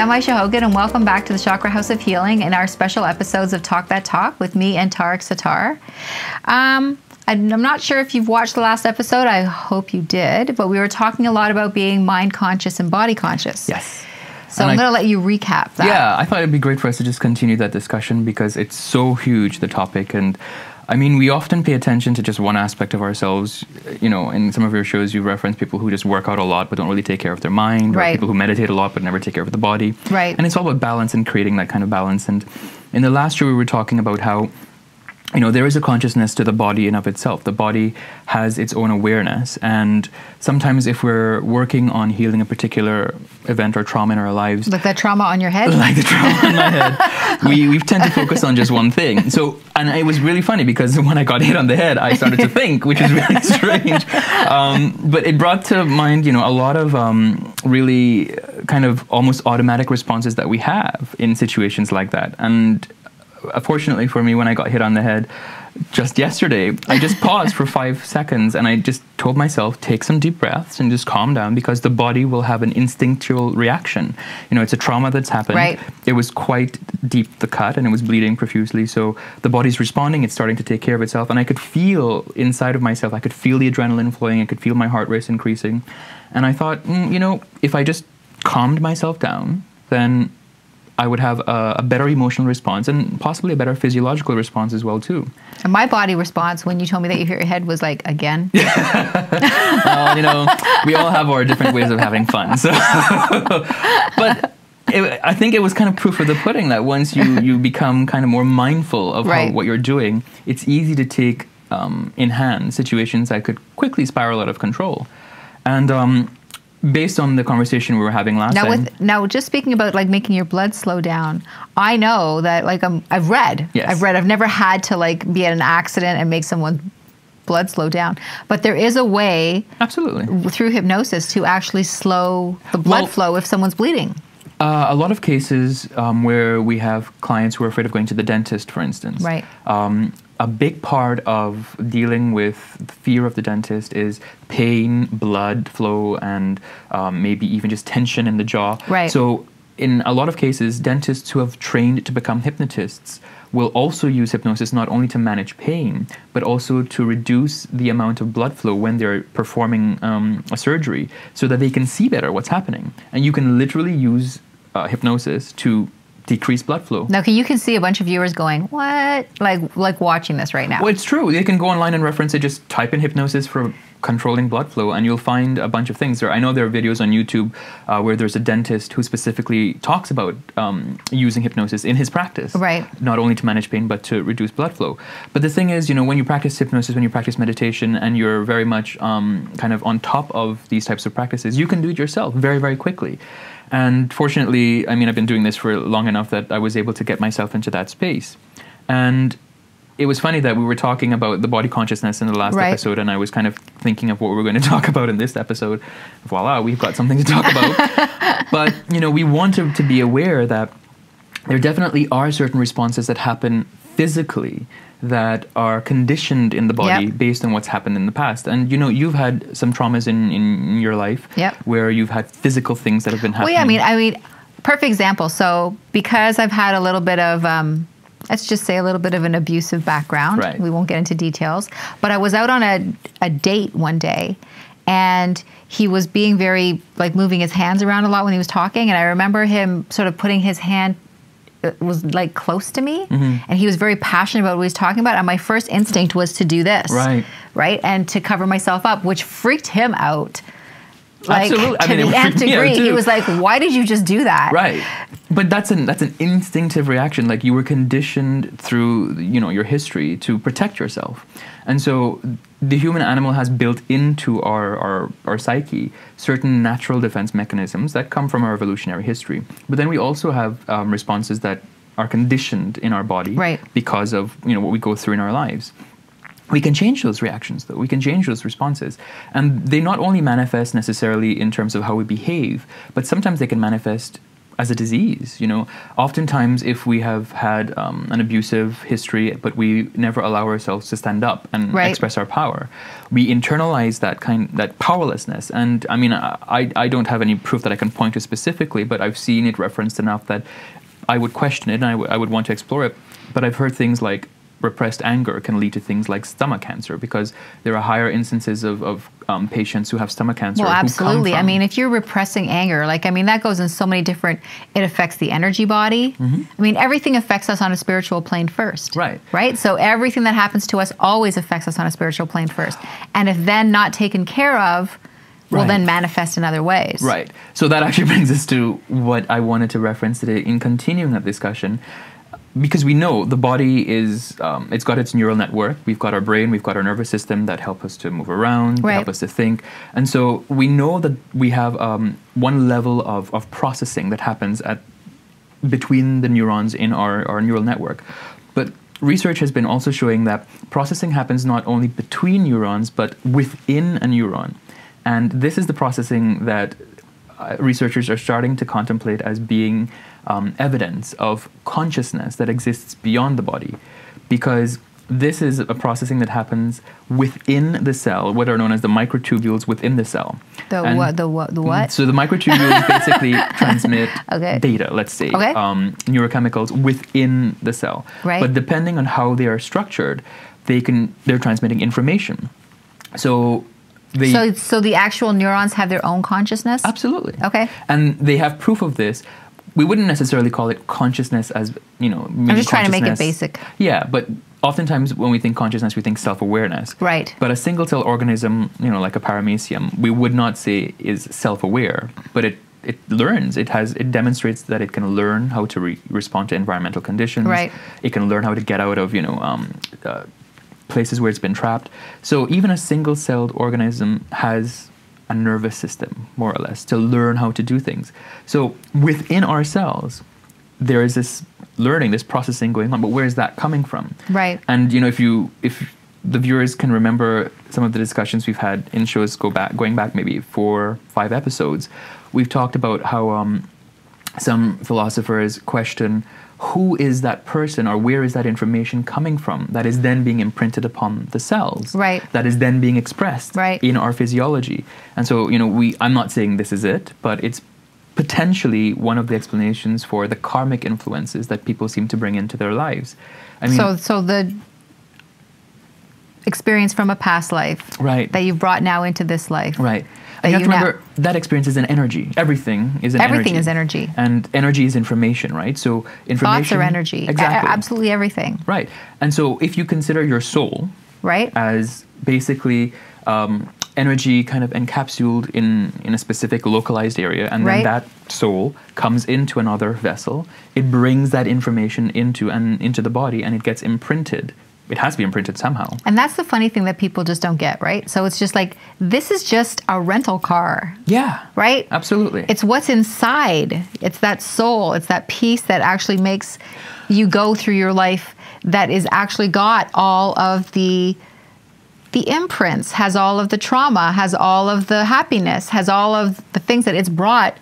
Hi, I'm Aisha Hogan, and welcome back to the Chakra House of Healing and our special episodes of Talk That Talk with me and Tariq Satar. I'm not sure if you've watched the last episode. I hope you did, but we were talking a lot about being mind conscious and body conscious. Yes. So I'm going to let you recap that. Yeah, I thought it'd be great for us to just continue that discussion because it's so huge, the topic. And I mean, we often pay attention to just one aspect of ourselves. You know, in some of your shows, you reference people who just work out a lot but don't really take care of their mind. Right. Or people who meditate a lot but never take care of the body. Right. And it's all about balance and creating that kind of balance. And in the last show, we were talking about how, you know, there is a consciousness to the body in of itself. The body has its own awareness. And sometimes if we're working on healing a particular event or trauma in our lives... Like that trauma on your head? Like the trauma on my head. We tend to focus on just one thing. So, and it was really funny because when I got hit on the head, I started to think, which is really strange. But it brought to mind, you know, a lot of really kind of almost automatic responses that we have in situations like that. And fortunately for me, when I got hit on the head just yesterday, I just paused for 5 seconds and I just told myself, take some deep breaths and just calm down because the body will have an instinctual reaction. You know, it's a trauma that's happened. Right. It was quite deep, the cut, and it was bleeding profusely. So the body's responding, it's starting to take care of itself. And I could feel inside of myself, I could feel the adrenaline flowing, I could feel my heart rate increasing. And I thought, you know, if I just calmed myself down, then I would have a better emotional response and possibly a better physiological response as well too. And my body response when you told me that you hit your head was like, again? Well, you know, we all have our different ways of having fun. So, but I think it was kind of proof of the pudding that once you become kind of more mindful of Right. what you're doing, it's easy to take in hand situations that could quickly spiral out of control. And based on the conversation we were having last time. Now, just speaking about like making your blood slow down, I know that like I've read, I've never had to like be at an accident and make someone's blood slow down, but there is a way, absolutely, through hypnosis to actually slow the blood flow if someone's bleeding. A lot of cases where we have clients who are afraid of going to the dentist, for instance. Right. A big part of dealing with fear of the dentist is pain, blood flow, and maybe even just tension in the jaw. Right. So in a lot of cases, dentists who have trained to become hypnotists will also use hypnosis not only to manage pain, but also to reduce the amount of blood flow when they're performing a surgery so that they can see better what's happening. And you can literally use hypnosis to decrease blood flow. Now, you can see a bunch of viewers going, what? Like watching this right now. Well, it's true. They can go online and reference it. Just type in hypnosis for controlling blood flow and you'll find a bunch of things. I know there are videos on YouTube where there's a dentist who specifically talks about using hypnosis in his practice. Right. Not only to manage pain, but to reduce blood flow. But the thing is, you know, when you practice hypnosis, when you practice meditation, and you're very much kind of on top of these types of practices, you can do it yourself very, very quickly. And fortunately, I mean, I've been doing this for long enough that I was able to get myself into that space. And it was funny that we were talking about the body consciousness in the last episode, and I was kind of thinking of what we were going to talk about in this episode. Voila, we've got something to talk about. But, you know, we wanted to be aware that there definitely are certain responses that happen physically that are conditioned in the body based on what's happened in the past. And, you know, you've had some traumas in your life where you've had physical things that have been happening. Well, yeah, I mean, perfect example. So because I've had a little bit of, let's just say a little bit of an abusive background. Right. We won't get into details. But I was out on a date one day and he was being very, like, moving his hands around a lot when he was talking. And I remember him sort of putting his hand, it was like close to me, and he was very passionate about what he was talking about, and my first instinct was to do this, right, and to cover myself up, which freaked him out, like, absolutely. to the nth degree. He was like, "Why did you just do that?" Right, but that's an instinctive reaction. Like, you were conditioned through, you know, your history to protect yourself, and so the human animal has built into our psyche certain natural defense mechanisms that come from our evolutionary history. But then we also have responses that are conditioned in our body because of, you know, what we go through in our lives. We can change those reactions, though. We can change those responses. And they not only manifest necessarily in terms of how we behave, but sometimes they can manifest as a disease. You know, oftentimes if we have had an abusive history, but we never allow ourselves to stand up and express our power, we internalize that powerlessness. And I mean, I don't have any proof that I can point to specifically, but I've seen it referenced enough that I would question it, and I would want to explore it. But I've heard things like repressed anger can lead to things like stomach cancer, because there are higher instances of patients who have stomach cancer. Well, absolutely. I mean, if you're repressing anger, like, I mean, that goes in so many different, it affects the energy body. I mean, everything affects us on a spiritual plane first. Right? So everything that happens to us always affects us on a spiritual plane first. And if then not taken care of, will then manifest in other ways. Right. So that actually brings us to what I wanted to reference today in continuing that discussion. Because we know the body is, it's got its neural network. We've got our brain, we've got our nervous system that help us to move around, that help us to think. And so we know that we have one level of processing that happens between the neurons in our neural network. But research has been also showing that processing happens not only between neurons, but within a neuron. And this is the processing that researchers are starting to contemplate as being evidence of consciousness that exists beyond the body, because this is a processing that happens within the cell, what are known as the microtubules within the cell. The what? So the microtubules basically transmit data, let's say, neurochemicals within the cell. But depending on how they are structured, they're transmitting information. So the actual neurons have their own consciousness? Absolutely. Okay. And they have proof of this. We wouldn't necessarily call it consciousness as, I'm just trying to make it basic. Yeah, but oftentimes when we think consciousness, we think self-awareness. Right. But a single-cell organism, like a paramecium, we would not say is self-aware, but it learns. It demonstrates that it can learn how to respond to environmental conditions. Right. It can learn how to get out of, places where it's been trapped. So even a single-celled organism has a nervous system, more or less, to learn how to do things. So within our cells, there is this learning, this processing going on. But where is that coming from? Right. And if the viewers can remember some of the discussions we've had in shows going back maybe 4-5 episodes, we've talked about how some philosophers question, who is that person, or where is that information coming from that is then being imprinted upon the cells? Right. That is then being expressed in our physiology. And so, I'm not saying this is it, but it's potentially one of the explanations for the karmic influences that people seem to bring into their lives. I mean, so the experience from a past life that you've brought now into this life. Right. And you have to remember, that experience is an energy. Everything is an energy. Everything is energy. And energy is information, right? So information... Thoughts are energy. Exactly. Absolutely everything. Right. And so if you consider your soul as basically energy kind of encapsulated in a specific localized area, and then that soul comes into another vessel, it brings that information into the body, and it gets imprinted. It has to be imprinted somehow. And that's the funny thing that people just don't get, right? So it's just like, this is just a rental car. Yeah. Right? Absolutely. It's what's inside. It's that soul. It's that piece that actually makes you go through your life, that is actually got all of the imprints, has all of the trauma, has all of the happiness, has all of the things that it's brought,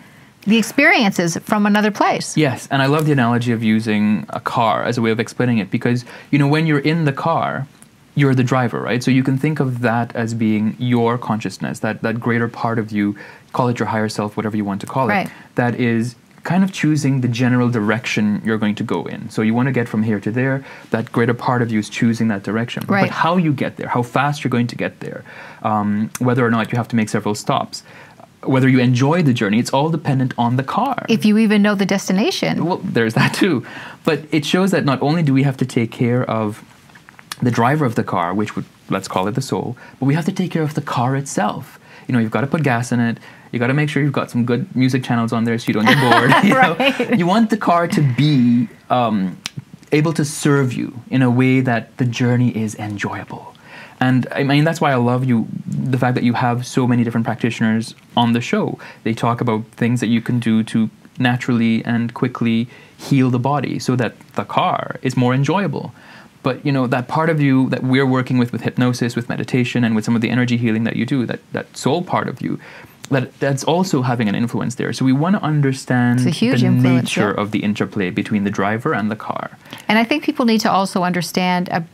the experiences from another place. Yes, and I love the analogy of using a car as a way of explaining it, because, when you're in the car, you're the driver, right? So you can think of that as being your consciousness, that greater part of you, call it your higher self, whatever you want to call it, that is kind of choosing the general direction you're going to go in. So you want to get from here to there, that greater part of you is choosing that direction. Right. But how you get there, how fast you're going to get there, whether or not you have to make several stops, whether you enjoy the journey, it's all dependent on the car. If you even know the destination. Well, there's that too. But it shows that not only do we have to take care of the driver of the car, which would, let's call it the soul, but we have to take care of the car itself. You've got to put gas in it. You got to make sure you've got some good music channels on there so you don't get bored. You want the car to be able to serve you in a way that the journey is enjoyable. And I mean, that's why I love the fact that you have so many different practitioners on the show. They talk about things that you can do to naturally and quickly heal the body so that the car is more enjoyable. But, that part of you that we're working with hypnosis, with meditation, and with some of the energy healing that you do, that soul part of you, that's also having an influence there. So we want to understand It's a huge the influence, nature yeah. of the interplay between the driver and the car. And I think people need to also understand that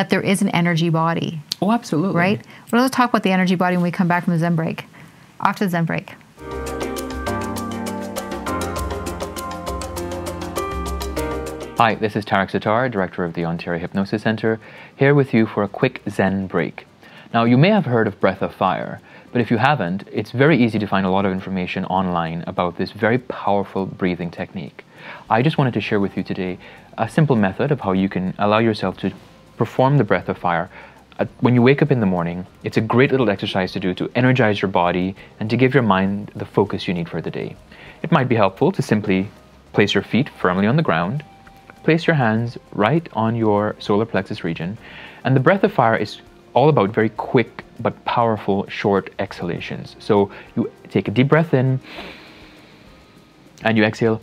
there is an energy body, Oh, absolutely. right? We're going to talk about the energy body when we come back from the Zen break. After the Zen break. Hi, this is Tariq, Director of the Ontario Hypnosis Centre, here with you for a quick Zen break. Now, you may have heard of Breath of Fire, but if you haven't, it's very easy to find a lot of information online about this very powerful breathing technique. I just wanted to share with you today a simple method of how you can allow yourself to perform the Breath of Fire. When you wake up in the morning, it's a great little exercise to do to energize your body and to give your mind the focus you need for the day. It might be helpful to simply place your feet firmly on the ground, place your hands right on your solar plexus region, and the Breath of Fire is all about very quick but powerful short exhalations. So you take a deep breath in and you exhale.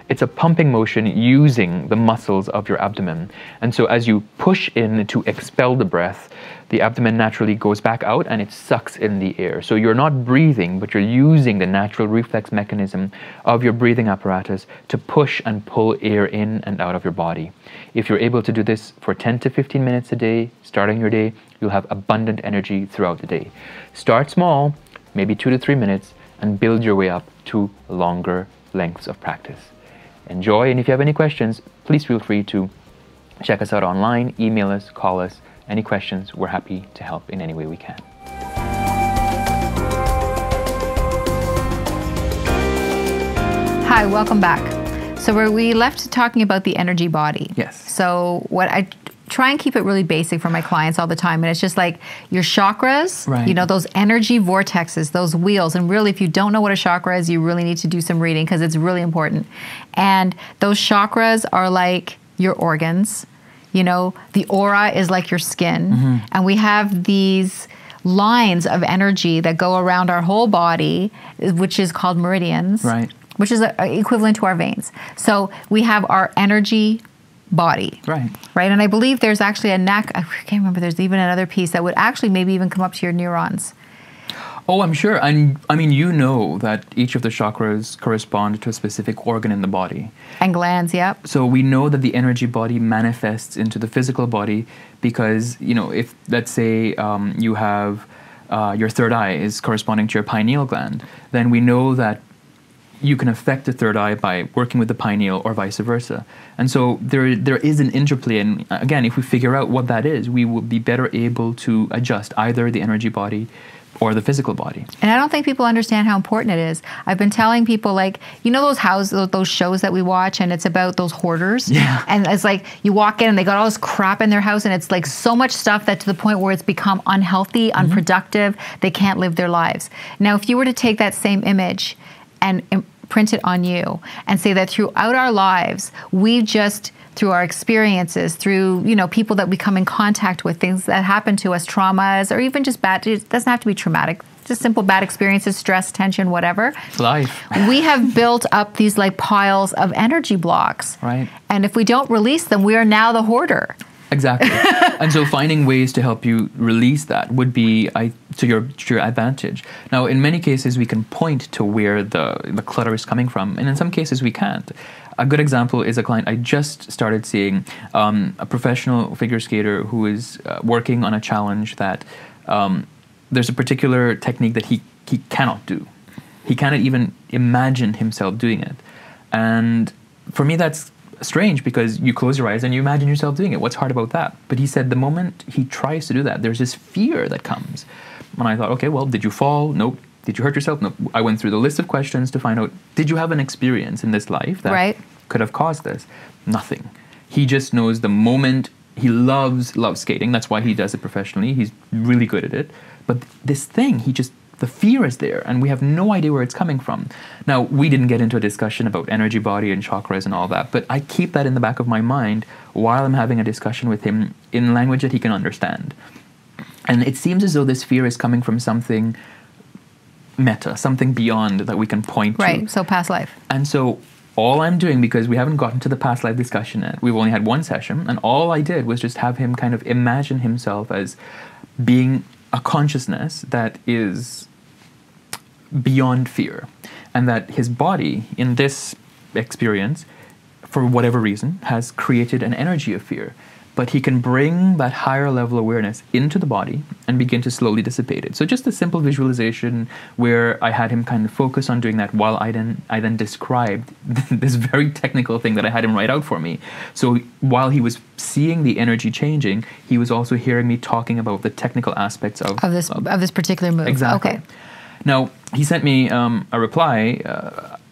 It's a pumping motion using the muscles of your abdomen. And so as you push in to expel the breath, the abdomen naturally goes back out and it sucks in the air. So you're not breathing, but you're using the natural reflex mechanism of your breathing apparatus to push and pull air in and out of your body. If you're able to do this for 10 to 15 minutes a day, starting your day, you'll have abundant energy throughout the day. Start small, maybe 2 to 3 minutes, and build your way up to longer lengths of practice. Enjoy, and if you have any questions, please feel free to check us out online, email us, call us. Any questions, we're happy to help in any way we can. Hi, welcome back. So we left talking about the energy body. Yes. So what I try and keep it really basic for my clients all the time, and it's just like your chakras, right. You know, those energy vortexes, those wheels. And really, if you don't know what a chakra is, you really need to do some reading because it's really important. And those chakras are like your organs. You know, the aura is like your skin. And we have these lines of energy that go around our whole body, which is called meridians, Right. which is equivalent to our veins. So we have our energy body. Right. Right. And I believe there's actually a neck. I can't remember. There's even another piece that would actually maybe even come up to your neurons. Oh, I'm sure. And I mean, you know that each of the chakras correspond to a specific organ in the body. And glands, yep. So we know that the energy body manifests into the physical body because, you know, if let's say you have your third eye is corresponding to your pineal gland, then we know that you can affect the third eye by working with the pineal or vice versa. And so there is an interplay. And again, if we figure out what that is, we will be better able to adjust either the energy body or the physical body. And I don't think people understand how important it is. I've been telling people, like, you know those shows that we watch and it's about those hoarders? Yeah. And it's like you walk in and they got all this crap in their house and it's like so much stuff that to the point where it's become unhealthy, unproductive, they can't live their lives. Now, if you were to take that same image and print it on you and say that throughout our lives, we just, through our experiences, through, you know, people that we come in contact with, things that happen to us, traumas, or even just bad, it doesn't have to be traumatic, just simple bad experiences, stress, tension, whatever. Life. We have built up these like piles of energy blocks. Right. And if we don't release them, we are now the hoarder. Exactly. And so finding ways to help you release that would be to your advantage. Now, in many cases, we can point to where the clutter is coming from, and in some cases, we can't. A good example is a client I just started seeing, a professional figure skater who is working on a challenge that there's a particular technique that he cannot do. He cannot even imagine himself doing it. And for me, that's strange because you close your eyes and you imagine yourself doing it. What's hard about that? But he said the moment he tries to do that, there's this fear that comes. And I thought, okay, well, did you fall? Nope. Did you hurt yourself? Nope. I went through the list of questions to find out, did you have an experience in this life that could have caused this? Nothing. He just knows the moment he loves skating. That's why he does it professionally. He's really good at it. But this thing, the fear is there, and we have no idea where it's coming from. Now, we didn't get into a discussion about energy body and chakras and all that, but I keep that in the back of my mind while I'm having a discussion with him in language that he can understand. And it seems as though this fear is coming from something meta, something beyond that we can point to. Right, so past life. And so all I'm doing, because we haven't gotten to the past life discussion yet, we've only had one session, and all I did was just have him kind of imagine himself as being a consciousness that is beyond fear, and that his body in this experience, for whatever reason, has created an energy of fear. But he can bring that higher level awareness into the body and begin to slowly dissipate it. So just a simple visualization where I had him kind of focus on doing that while I then described this very technical thing that I had him write out for me. So while he was seeing the energy changing, he was also hearing me talking about the technical aspects of this particular move. Exactly. Okay. Now, he sent me a reply,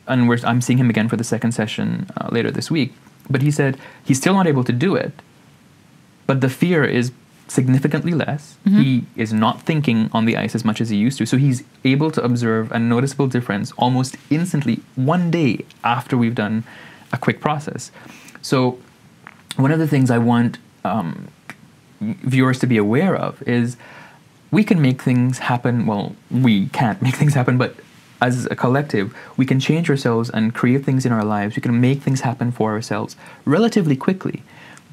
and I'm seeing him again for the second session later this week. But he said he's still not able to do it, but the fear is significantly less. Mm-hmm. He is not thinking on the ice as much as he used to. So he's able to observe a noticeable difference almost instantly, one day after we've done a quick process. So one of the things I want viewers to be aware of is we can make things happen. Well, we can't make things happen, but as a collective, we can change ourselves and create things in our lives. We can make things happen for ourselves relatively quickly.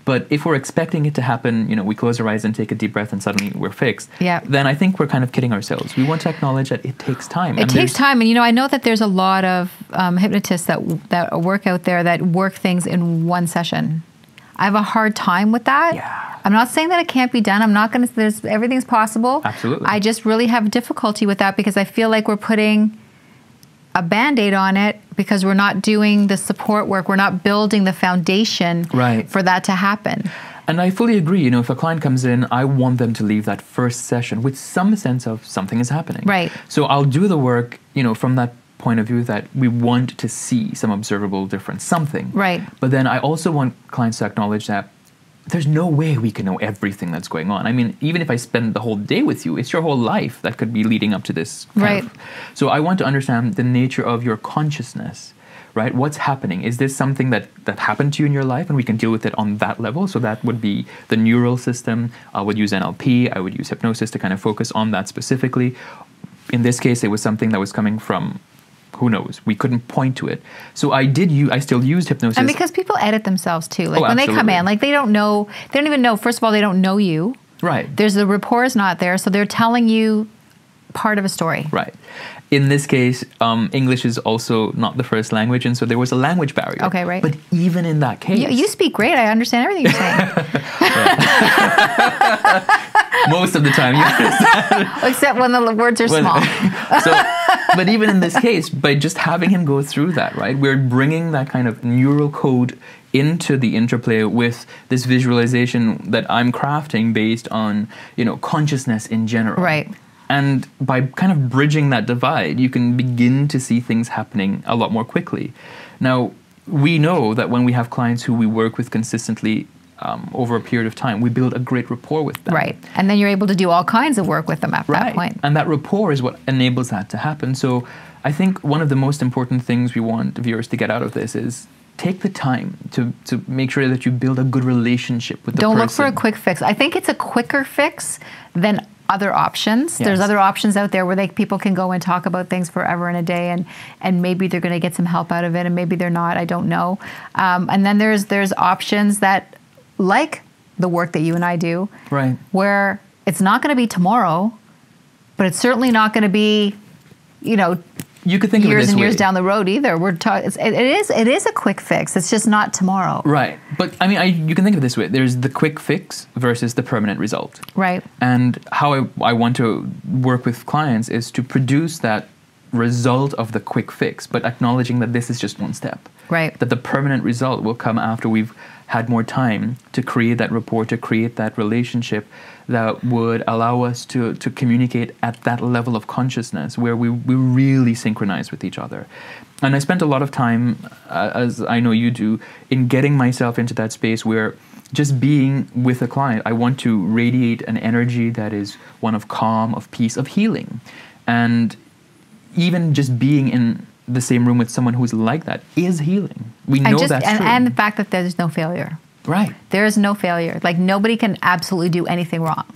But if we're expecting it to happen, we close our eyes and take a deep breath and suddenly we're fixed, then I think we're kind of kidding ourselves. We want to acknowledge that it takes time. It takes time. And, I know that there's a lot of hypnotists that work out there that work things in one session. I have a hard time with that. Yeah. I'm not saying that it can't be done. I'm not going to, everything's possible. Absolutely. I just really have difficulty with that because I feel like we're putting a Band-Aid on it because we're not doing the support work. We're not building the foundation for that to happen. And I fully agree. If a client comes in, I want them to leave that first session with some sense of something is happening. Right. So I'll do the work, from that point of view that we want to see some observable difference, something. Right. But then I also want clients to acknowledge that there's no way we can know everything that's going on. I mean, even if I spend the whole day with you, it's your whole life that could be leading up to this. Right. So I want to understand the nature of your consciousness, right? What's happening? Is this something that happened to you in your life and we can deal with it on that level? So that would be the neural system. I would use NLP. I would use hypnosis to kind of focus on that specifically. In this case, it was something that was coming from, who knows? We couldn't point to it. So I still used hypnosis. And because people edit themselves too. Like when absolutely. they come in, like they don't even know, first of all, they don't know you. Right. There's the rapport is not there. So they're telling you part of a story. Right. In this case, English is also not the first language. And so there was a language barrier. Okay, right. But even in that case. You speak great. I understand everything you're saying. Most of the time, you understand. Except when the words are small. But even in this case, by just having him go through that, right, we're bringing that kind of neural code into the interplay with this visualization that I'm crafting based on, consciousness in general. Right. And by kind of bridging that divide, you can begin to see things happening a lot more quickly. Now, we know that when we have clients who we work with consistently over a period of time, we build a great rapport with them. Right. And then you're able to do all kinds of work with them at that point. And that rapport is what enables that to happen. So I think one of the most important things we want viewers to get out of this is take the time to make sure that you build a good relationship with the person. Don't look for a quick fix. I think it's a quicker fix than other options. Yes. There's other options out there where people can go and talk about things forever and a day, and maybe they're going to get some help out of it, and maybe they're not. I don't know. And then there's options that, like the work that you and I do, right, where it's not going to be tomorrow, but it's certainly not going to be, you could think years of it this and way. years down the road either. It is a quick fix. It's just not tomorrow. Right. But I mean, you can think of it this way. There's the quick fix versus the permanent result. Right. And how I want to work with clients is to produce that result of the quick fix, but acknowledging that this is just one step. Right. That the permanent result will come after we've had more time to create that rapport, to create that relationship that would allow us to communicate at that level of consciousness where we really synchronize with each other. And I spent a lot of time, as I know you do, in getting myself into that space where just being with a client, I want to radiate an energy that is one of calm, of peace, of healing. And even just being in the same room with someone who's like that is healing. We know that's true. And the fact that there's no failure. Right. There is no failure. Like, nobody can absolutely do anything wrong.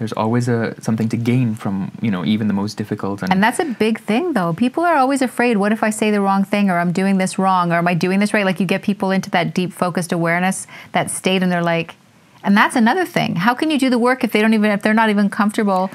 There's always something to gain from, even the most difficult. And that's a big thing, though. People are always afraid, what if I say the wrong thing, or I'm doing this wrong, or am I doing this right? Like, you get people into that deep focused awareness, that state, and they're like, and that's another thing. How can you do the work if they're not even comfortable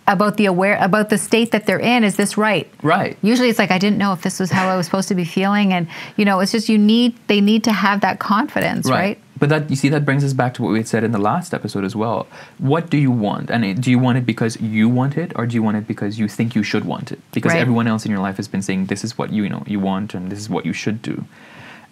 about the state that they're in? Is this right? Right. Usually it's like, I didn't know if this was how I was supposed to be feeling. And, it's just they need to have that confidence, right? But that brings us back to what we had said in the last episode as well. What do you want? And do you want it because you want it, or do you want it because you think you should want it? Because everyone else in your life has been saying, this is what you want, and this is what you should do.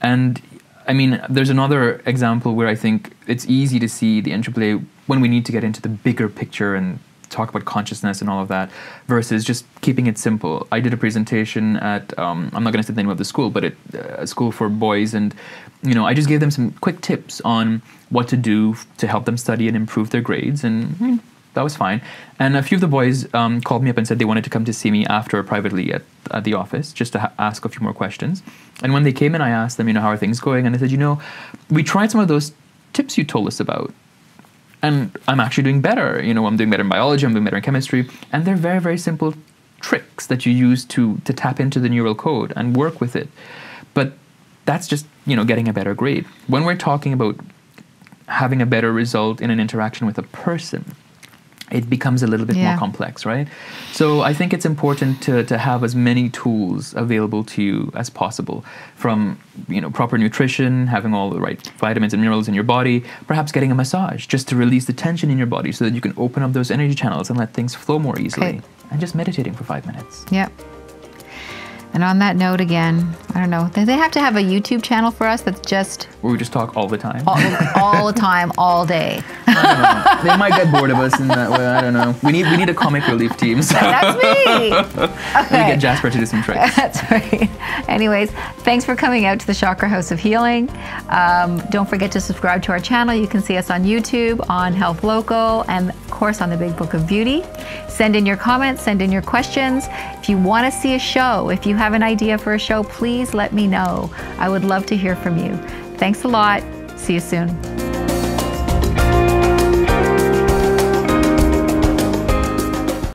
And I mean, there's another example where I think it's easy to see the interplay when we need to get into the bigger picture and talk about consciousness and all of that, versus just keeping it simple. I did a presentation at, I'm not going to say the name of the school, but a school for boys, and I just gave them some quick tips on what to do to help them study and improve their grades, and that was fine. And a few of the boys called me up and said they wanted to come to see me after privately at the office, just to ask a few more questions. And when they came in, I asked them, how are things going? And they said, we tried some of those tips you told us about, and I'm actually doing better. I'm doing better in biology, I'm doing better in chemistry. And they're very, very simple tricks that you use to tap into the neural code and work with it. But that's just, getting a better grade. When we're talking about having a better result in an interaction with a person, it becomes a little bit more complex, right? So I think it's important to have as many tools available to you as possible, from proper nutrition, having all the right vitamins and minerals in your body, perhaps getting a massage just to release the tension in your body so that you can open up those energy channels and let things flow more easily, and just meditating for 5 minutes. Yep. And on that note, again, I don't know, do they have to have a YouTube channel for us that's just... Where we just talk all the time? All the time, all day. I don't know. They might get bored of us in that way. I don't know. We need a comic relief team. So. That's me. Okay. We get Jasper to do some tricks. That's right. Anyways, thanks for coming out to the Chakra House of Healing. Don't forget to subscribe to our channel. You can see us on YouTube, on Health Local, and of course on the Big Book of Beauty. Send in your comments, send in your questions. If you want to see a show, if you have an idea for a show, please let me know. I would love to hear from you. Thanks a lot. See you soon.